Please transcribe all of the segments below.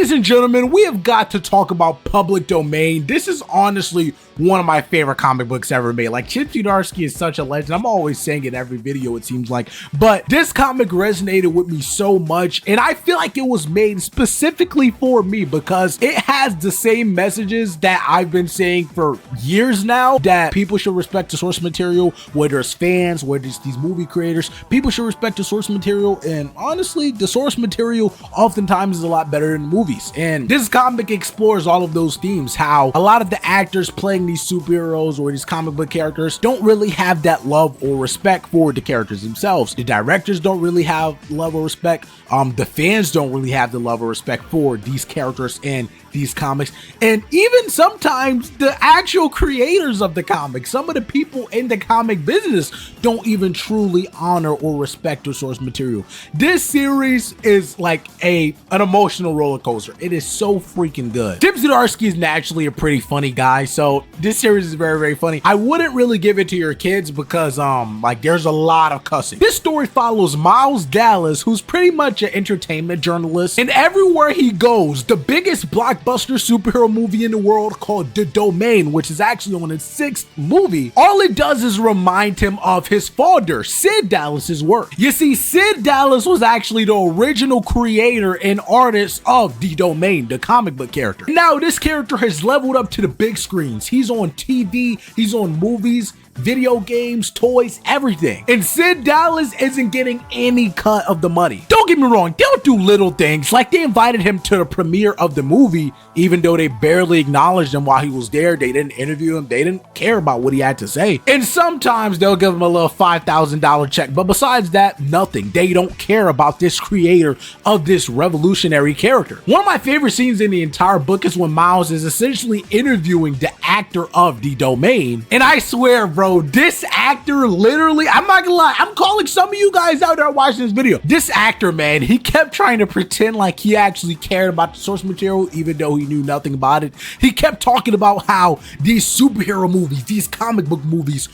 Ladies and gentlemen, we have got to talk about Public Domain. This is honestly one of my favorite comic books ever made. Like, Chip Zdarsky is such a legend. I'm always saying it in every video, it seems like. But this comic resonated with me so much, and I feel like it was made specifically for me because it has the same messages that I've been saying for years now, that people should respect the source material, whether it's fans, whether it's these movie creators. People should respect the source material, and honestly, the source material oftentimes is a lot better than the movies. And this comic explores all of those themes, how a lot of the actors playing these superheroes or these comic book characters don't really have that love or respect for the characters themselves. The directors don't really have love or respect. The fans don't really have the love or respect for these characters and these comics, and even sometimes the actual creators of the comics, some of the people in the comic business, don't even truly honor or respect the source material. This series is like an emotional roller coaster. It is so freaking good. Chip Zdarsky is naturally a pretty funny guy, so this series is very, very funny. I wouldn't really give it to your kids because like there's a lot of cussing. This story follows Miles Dallas, who's pretty much an entertainment journalist, and everywhere he goes, the biggest blockbuster superhero movie in the world called The Domain, which is actually on its 6th movie, all it does is remind him of his father, Sid Dallas's work. You see, Sid Dallas was actually the original creator and artist of The Domain, the comic book character. Now, this character has leveled up to the big screens. He's on TV, he's on movies, video games, toys, everything. And Sid Dallas isn't getting any cut of the money. Don't get me wrong, they'll do little things, like they invited him to the premiere of the movie, even though they barely acknowledged him while he was there. They didn't interview him, they didn't care about what he had to say. And sometimes they'll give him a little $5,000 check, but besides that, nothing. They don't care about this creator of this revolutionary character. One of my favorite scenes in the entire book is when Miles is essentially interviewing the actor of The Domain, and I swear, bro, this actor literally, I'm not gonna lie, I'm calling some of you guys out there watching this video. This actor, man, he kept trying to pretend like he actually cared about the source material, even though he knew nothing about it. He kept talking about how these superhero movies, these comic book movies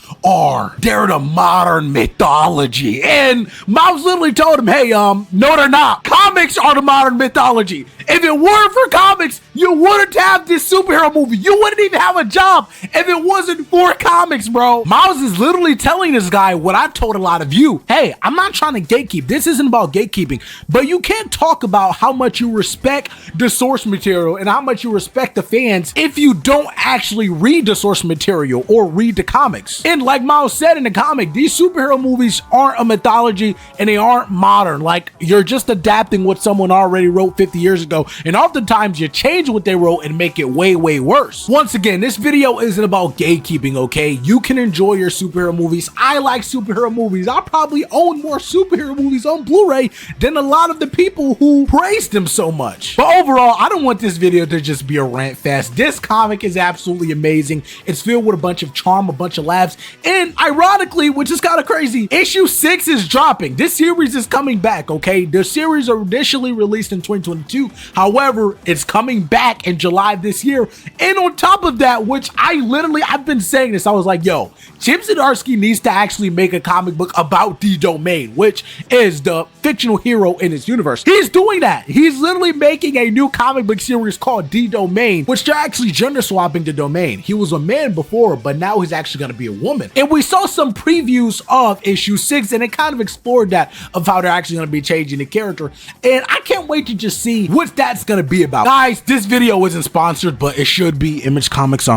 they're the modern mythology. And Miles literally told him, hey, no, they're not. Comics are the modern mythology. If it weren't for comics, you wouldn't have this superhero movie. You wouldn't even have a job if it wasn't for comics, bro. Miles is literally telling this guy what I've told a lot of you. Hey, I'm not trying to gatekeep. This isn't about gatekeeping, but you can't talk about how much you respect the source material and how much you respect the fans if you don't actually read the source material or read the comics. And like Miles said in the comic, these superhero movies aren't a mythology and they aren't modern. Like, you're just adapting what someone already wrote 50 years ago, and oftentimes you change what they wrote and make it way, way worse. Once again, this video isn't about gatekeeping, okay? You can enjoy your superhero movies. I like superhero movies. I probably own more superhero movies on Blu-ray than a lot of the people who praise them so much. But overall, I don't want this video to just be a rant fest. This comic is absolutely amazing. It's filled with a bunch of charm, a bunch of laughs, and ironically, which is kind of crazy, issue 6 is dropping. This series is coming back, okay? The series initially released in 2022. However, it's coming back in July this year. And on top of that, which I've been saying this, I was like, yo, Chip Zdarsky needs to actually make a comic book about The Domain, which is the fictional hero in his universe. He's doing that. He's literally making a new comic book series called The Domain, which they're actually gender swapping The Domain. He was a man before, but now he's actually going to be a woman. And we saw some previews of issue 6, and it kind of explored that, of how they're actually going to be changing the character. And I can't wait to just see what that's going to be about. Guys, this video isn't sponsored, but it should be. Image Comics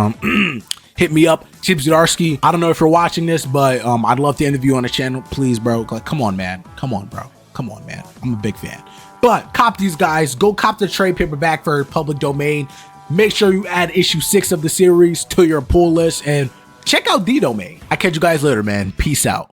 hit me up, Chip Zdarsky. I don't know if you're watching this, but I'd love to interview on the channel. Please, bro. Like, come on, man. Come on, bro. Come on, man. I'm a big fan. But cop these guys. Go cop the trade paperback for Public Domain. Make sure you add issue 6 of the series to your pull list and check out The Domain. I catch you guys later, man. Peace out.